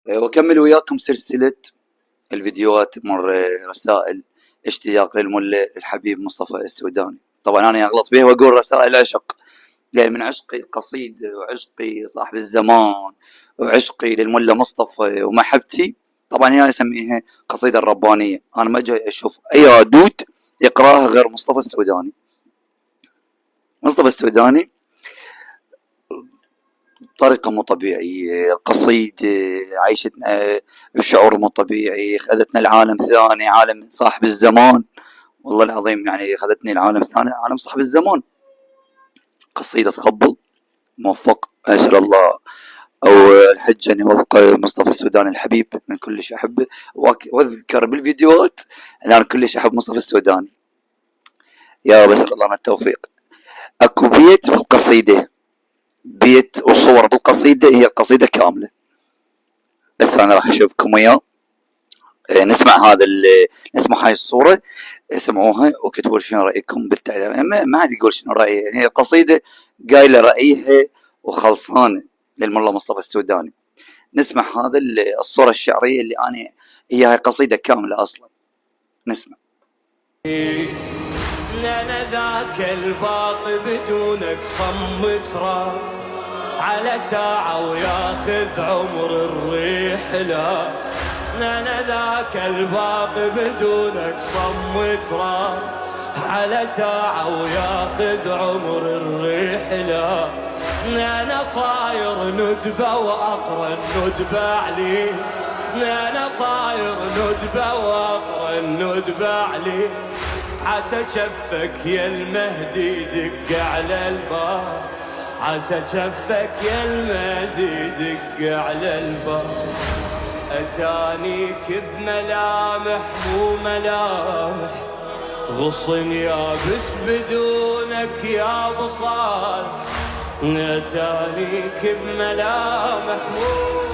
وأكمل وياكم سلسلة الفيديوهات مر رسائل اشتياق للملا الحبيب مصطفى السوداني. طبعا أنا أغلط بيه وأقول رسائل عشق، لأن من عشقي القصيد وعشقي صاحب الزمان وعشقي للملا مصطفى ومحبتي، طبعا هي أسميها قصيدة الربانية. أنا ما جاي أشوف أي عدود يقراها غير مصطفى السوداني. مصطفى السوداني بطريقة مو طبيعية، قصيدة عيشتنا بشعور مو طبيعي، خذتنا لعالم ثاني، عالم صاحب الزمان. والله العظيم يعني خذتني لعالم ثاني، عالم صاحب الزمان. قصيدة تخبل، موفق، أسأل الله أو الحج أن يوفق مصطفى السوداني الحبيب، من كلش أحبه. وأذكر بالفيديوهات أن أنا كلش أحب مصطفى السوداني، يا بسأل الله التوفيق. أكو بيت بالقصيدة، بيت وصور بالقصيدة، هي القصيدة كاملة، بس أنا راح أشوفكم وياه. نسمع نسمع هاي الصورة، اسمعوها وكتبوا شنو رأيكم بالتعليق. ما حد يقول شنو رأيه، يعني القصيدة قايلة رأيها وخلصانة للملا مصطفى السوداني. نسمع هذا الصورة الشعرية اللي أنا هي هاي قصيدة كاملة أصلا. نسمع. أنا ذاك الباقي بدونك صمت راح على ساعة وياخذ عمر الرحلة. أنا ذاك الباقي بدونك صمت راح على ساعة وياخذ عمر الرحلة. أنا صاير ندبة وأقرأ الندبة علي، أنا صاير ندبة وأقرأ الندبة علي. عسى جفك يا المهدي يدق على الباب، عسى جفك يا المهدي يدق على الباب. أتانيك بملامح مو ملامح، غصن يابس بدونك يا بصال. أتانيك بملامح مو